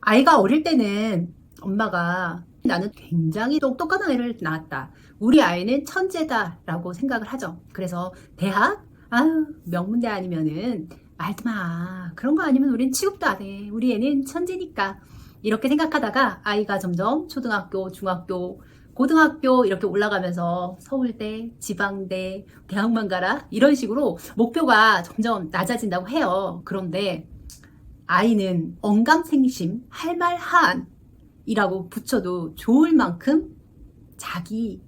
아이가 어릴 때는 엄마가 나는 굉장히 똑똑한 아이를 낳았다. 우리 아이는 천재다 라고 생각을 하죠. 그래서 대학? 아유, 명문대 아니면은 말도 마. 그런 거 아니면 우린 취급도 안 해. 우리 애는 천재니까. 이렇게 생각하다가 아이가 점점 초등학교, 중학교, 고등학교 이렇게 올라가면서 서울대, 지방대, 대학만 가라 이런 식으로 목표가 점점 낮아진다고 해요. 그런데 아이는 언감생심, 할말한이라고 붙여도 좋을 만큼 자기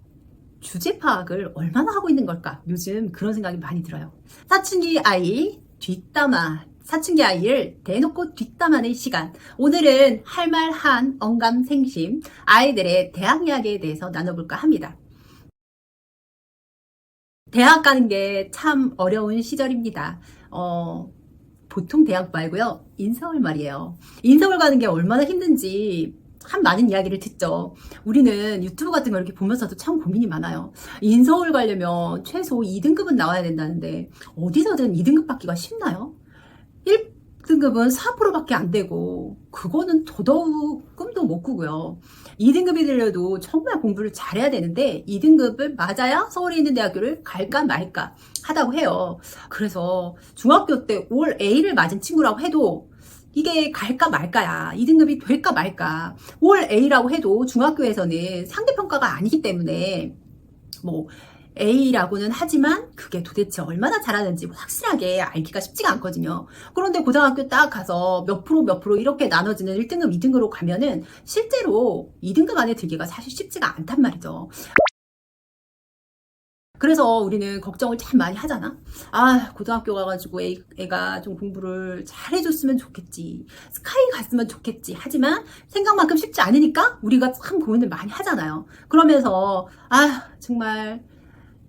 주제 파악을 얼마나 하고 있는 걸까? 요즘 그런 생각이 많이 들어요. 사춘기 아이 뒷담화. 사춘기 아이를 대놓고 뒷담화하는 시간. 오늘은 할말한 언감생심 아이들의 대학 이야기에 대해서 나눠볼까 합니다. 대학 가는 게 참 어려운 시절입니다. 보통 대학 말고요. 인서울 말이에요. 인서울 가는 게 얼마나 힘든지 참 많은 이야기를 듣죠. 우리는 유튜브 같은 거 이렇게 보면서도 참 고민이 많아요. 인서울 가려면 최소 2등급은 나와야 된다는데 어디서든 2등급 받기가 쉽나요? 1등급은 4%밖에 안 되고 그거는 더더욱 꿈도 못 꾸고요. 2등급이 되려도 정말 공부를 잘해야 되는데 2등급을 맞아야 서울에 있는 대학교를 갈까 말까 하다고 해요. 그래서 중학교 때 올 A를 맞은 친구라고 해도 이게 갈까 말까야. 2등급이 될까 말까. 올 A라고 해도 중학교에서는 상대평가가 아니기 때문에 뭐 A라고는 하지만 그게 도대체 얼마나 잘하는지 확실하게 알기가 쉽지가 않거든요. 그런데 고등학교 딱 가서 몇 프로 이렇게 나눠지는 1등급, 2등급으로 가면은 실제로 2등급 안에 들기가 사실 쉽지가 않단 말이죠. 그래서 우리는 걱정을 참 많이 하잖아. 아, 고등학교 가가지고 애가 좀 공부를 잘해줬으면 좋겠지. 스카이 갔으면 좋겠지. 하지만 생각만큼 쉽지 않으니까 우리가 참 고민을 많이 하잖아요. 그러면서, 아, 정말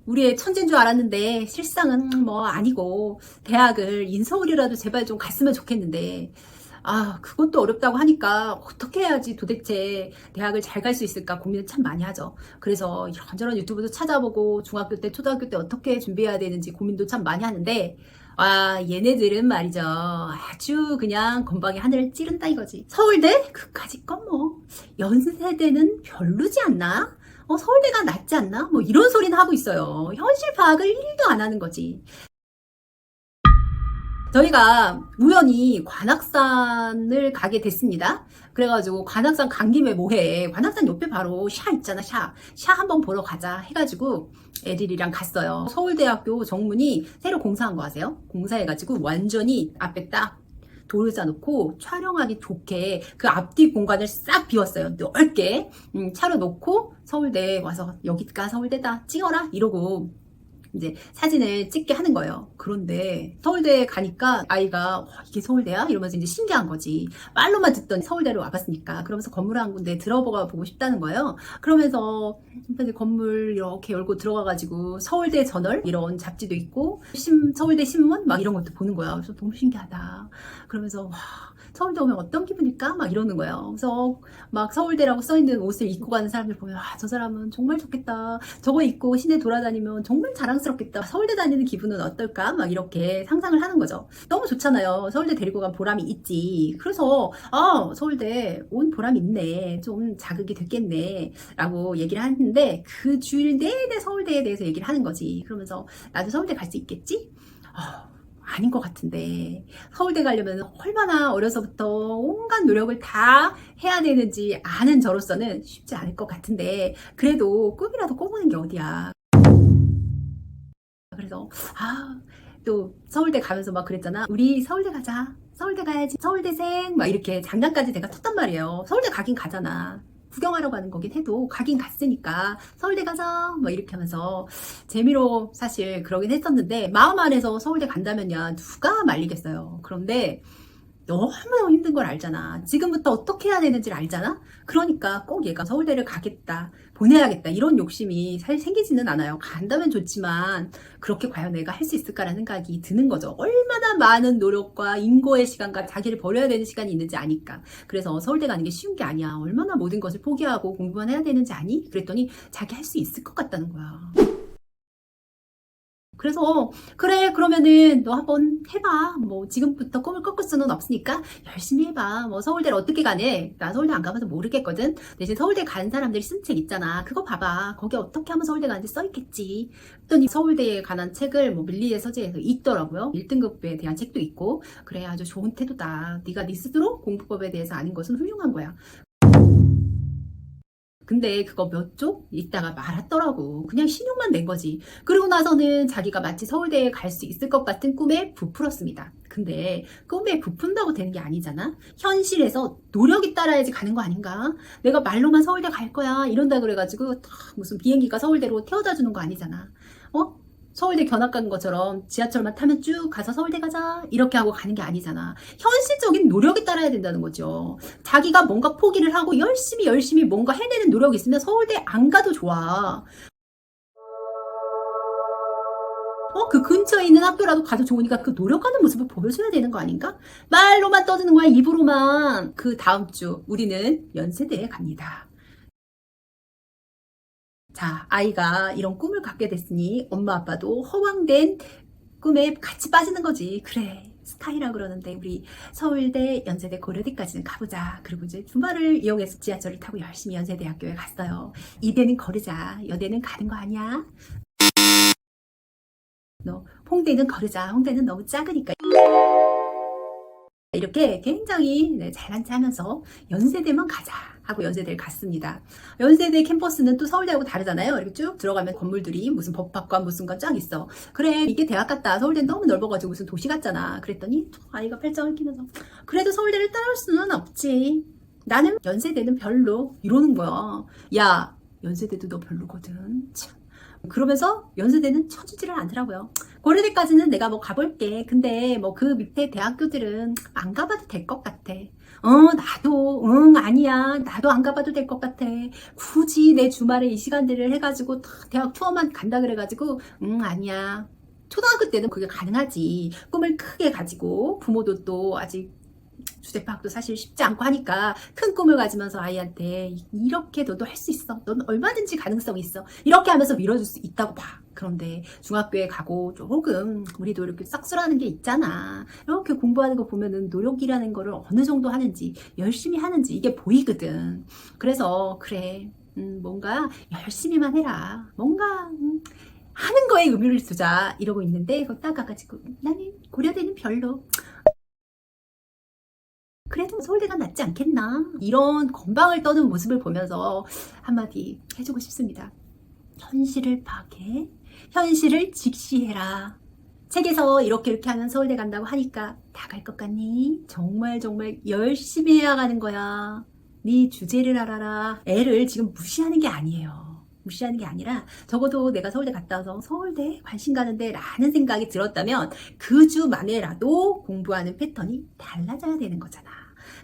우리의 천재인 줄 알았는데 실상은 뭐 아니고 대학을 인서울이라도 제발 좀 갔으면 좋겠는데 아 그것도 어렵다고 하니까 어떻게 해야지 도대체 대학을 잘 갈 수 있을까 고민을 참 많이 하죠. 그래서 이런저런 유튜브도 찾아보고 중학교 때 초등학교 때 어떻게 준비해야 되는지 고민도 참 많이 하는데 아 얘네들은 말이죠 아주 그냥 건방에 하늘을 찌른다 이거지. 서울대 그까짓 건 뭐 연세대는 별로지 않나? 서울대가 낫지 않나? 뭐 이런 소리는 하고 있어요. 현실 파악을 1도 안 하는 거지. 저희가 우연히 관악산을 가게 됐습니다. 그래가지고 관악산 간 김에 뭐해. 관악산 옆에 바로 샤 있잖아, 샤. 샤 한번 보러 가자 해가지고 애들이랑 갔어요. 서울대학교 정문이 새로 공사한 거 아세요? 공사해가지고 완전히 앞에 딱 돌을 쌓아놓고 촬영하기 좋게 그 앞뒤 공간을 싹 비웠어요. 넓게 차로 놓고 서울대 와서 여기가 서울대다 찍어라 이러고 이제 사진을 찍게 하는 거예요. 그런데 서울대에 가니까 아이가 이게 서울대야? 이러면서 이제 신기한 거지. 말로만 듣던 서울대로 와봤으니까. 그러면서 건물 한 군데 들어가 보고 싶다는 거예요. 그러면서 건물 이렇게 열고 들어가가지고 서울대 저널 이런 잡지도 있고 서울대 신문 막 이런 것도 보는 거야. 그래서 너무 신기하다. 그러면서 와, 서울대 오면 어떤 기분일까? 막 이러는 거예요. 그래서 막 서울대라고 써있는 옷을 입고 가는 사람들 보면 아, 저 사람은 정말 좋겠다. 저거 입고 시내 돌아다니면 정말 자랑스럽겠다. 서울대 다니는 기분은 어떨까? 막 이렇게 상상을 하는 거죠. 너무 좋잖아요. 서울대 데리고 간 보람이 있지. 그래서 아, 서울대 온 보람이 있네. 좀 자극이 됐겠네. 라고 얘기를 하는데 그 주일 내내 서울대에 대해서 얘기를 하는 거지. 그러면서 나도 서울대 갈 수 있겠지? 아닌 것 같은데 서울대 가려면 얼마나 어려서부터 온갖 노력을 다 해야 되는지 아는 저로서는 쉽지 않을 것 같은데 그래도 꿈이라도 꿔보는 게 어디야. 그래서 또 서울대 가면서 막 그랬잖아. 우리 서울대 가자. 서울대 가야지. 서울대생 막 이렇게 장난까지 내가 쳤단 말이에요. 서울대 가긴 가잖아. 구경하러 가는 거긴 해도 가긴 갔으니까 서울대 가자 뭐 이렇게 하면서 재미로 사실 그러긴 했었는데 마음 안에서 서울대 간다면야 누가 말리겠어요. 그런데 너무너무 힘든 걸 알잖아. 지금부터 어떻게 해야 되는지를 알잖아. 그러니까 꼭 얘가 서울대를 가겠다, 보내야겠다 이런 욕심이 사실 생기지는 않아요. 간다면 좋지만 그렇게 과연 내가 할 수 있을까라는 생각이 드는 거죠. 얼마나 많은 노력과 인고의 시간과 자기를 버려야 되는 시간이 있는지 아니까. 그래서 서울대 가는 게 쉬운 게 아니야. 얼마나 모든 것을 포기하고 공부만 해야 되는지 아니? 그랬더니 자기 할 수 있을 것 같다는 거야. 그래서 그래 그러면은 너 한번 해봐. 뭐 지금부터 꿈을 꺾을 수는 없으니까 열심히 해봐. 뭐 서울대를 어떻게 가네? 나 서울대 안 가봐서 모르겠거든. 대신 서울대 간 사람들이 쓴 책 있잖아. 그거 봐봐. 거기 어떻게 하면 서울대 가는지 써있겠지. 그랬더니 서울대에 관한 책을 뭐 밀리의 서재에서 있더라고요. 1등급에 대한 책도 있고. 그래 아주 좋은 태도다. 네가 네 스스로 공부법에 대해서 아는 것은 훌륭한 거야. 근데 그거 몇 쪽 있다가 말았더라고. 그냥 신용만 낸 거지. 그러고 나서는 자기가 마치 서울대에 갈 수 있을 것 같은 꿈에 부풀었습니다. 근데 꿈에 부푼다고 되는 게 아니잖아. 현실에서 노력이 따라야지 가는 거 아닌가? 내가 말로만 서울대 갈 거야 이런다 그래가지고 무슨 비행기가 서울대로 태워다 주는 거 아니잖아. 어? 서울대 견학 간 것처럼 지하철만 타면 쭉 가서 서울대 가자 이렇게 하고 가는 게 아니잖아. 현실적인 노력이 따라야 된다는 거죠. 자기가 뭔가 포기를 하고 열심히 뭔가 해내는 노력이 있으면 서울대 안 가도 좋아. 그 근처에 있는 학교라도 가도 좋으니까 그 노력하는 모습을 보여줘야 되는 거 아닌가? 말로만 떠드는 거야, 입으로만. 그 다음 주 우리는 연세대에 갑니다. 자, 아이가 이런 꿈을 갖게 됐으니 엄마 아빠도 허황된 꿈에 같이 빠지는 거지. 그래. 스타이라 그러는데 우리 서울대, 연세대, 고려대까지는 가보자. 그리고 이제 주말을 이용해서 지하철을 타고 열심히 연세대학교에 갔어요. 이대는 거르자. 여대는 가는 거 아니야? 너 홍대는 거르자. 홍대는 너무 작으니까. 이렇게 굉장히 잘난 체 하면서 연세대만 가자 하고 연세대를 갔습니다. 연세대 캠퍼스는 또 서울대하고 다르잖아요. 이렇게 쭉 들어가면 건물들이 무슨 법학관 무슨 건 쫙 있어. 그래 이게 대학 같다. 서울대는 너무 넓어가지고 무슨 도시 같잖아. 그랬더니 아이가 팔짱을 끼면서 그래도 서울대를 따라올 수는 없지. 나는 연세대는 별로 이러는 거야. 야 연세대도 너 별로거든. 참. 그러면서 연세대는 쳐주지를 않더라고요. 고려대까지는 내가 뭐 가볼게. 근데 뭐 그 밑에 대학교들은 안 가봐도 될 것 같아. 나도, 아니야. 나도 안 가봐도 될 것 같아. 굳이 내 주말에 이 시간들을 해가지고 대학 투어만 간다 그래가지고, 아니야. 초등학교 때는 그게 가능하지. 꿈을 크게 가지고 부모도 또 아직 주제 파악도 사실 쉽지 않고 하니까 큰 꿈을 가지면서 아이한테 이렇게 너도 할 수 있어. 넌 얼마든지 가능성이 있어. 이렇게 하면서 밀어줄 수 있다고 봐. 그런데 중학교에 가고 조금 우리도 이렇게 싹수라는 게 있잖아. 이렇게 공부하는 거 보면은 노력이라는 거를 어느 정도 하는지 열심히 하는지 이게 보이거든. 그래서 그래 뭔가 열심히만 해라. 뭔가 하는 거에 의미를 두자 이러고 있는데 그거 딱 가가지고 나는 고려대는 별로. 그래도 서울대가 낫지 않겠나? 이런 건방을 떠는 모습을 보면서 한마디 해주고 싶습니다. 현실을 파악해. 현실을 직시해라. 책에서 이렇게 하면 서울대 간다고 하니까 다 갈 것 같니? 정말 열심히 해야 가는 거야. 네 주제를 알아라. 애를 지금 무시하는 게 아니에요. 무시하는 게 아니라 적어도 내가 서울대 갔다 와서 서울대 관심 가는데 라는 생각이 들었다면 그 주 만에라도 공부하는 패턴이 달라져야 되는 거잖아.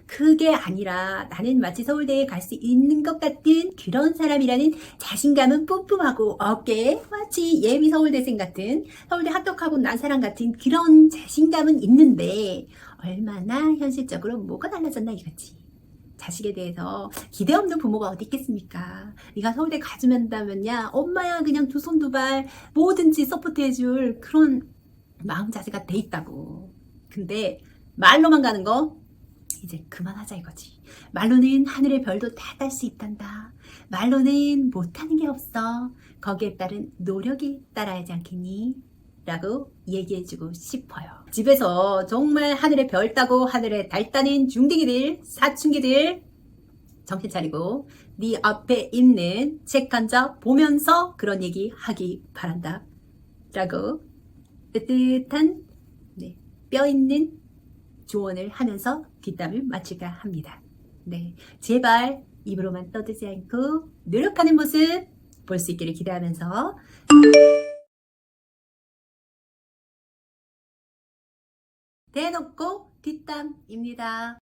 그게 아니라 나는 마치 서울대에 갈 수 있는 것 같은 그런 사람이라는 자신감은 뿜뿜하고 어깨에 마치 예비 서울대생 같은 서울대 합격하고 난 사람 같은 그런 자신감은 있는데 얼마나 현실적으로 뭐가 달라졌나 이거지. 자식에 대해서 기대 없는 부모가 어디 있겠습니까? 네가 서울대 가주면다면야 엄마야 그냥 두 손 두 발 뭐든지 서포트해줄 그런 마음 자세가 돼 있다고. 근데 말로만 가는 거 이제 그만하자 이거지. 말로는 하늘의 별도 다 딸 수 있단다. 말로는 못하는 게 없어. 거기에 따른 노력이 따라야지 않겠니? 라고 얘기해주고 싶어요. 집에서 정말 하늘의 별 따고 하늘에 달 따는 중딩이들, 사춘기들 정신 차리고 네 앞에 있는 책 한 장 보면서 그런 얘기 하기 바란다. 라고 뜨뜻한 뼈 있는 조언을 하면서 뒷담을 마칠까 합니다. 네, 제발 입으로만 떠들지 않고 노력하는 모습 볼 수 있기를 기대하면서 대놓고 뒷담입니다.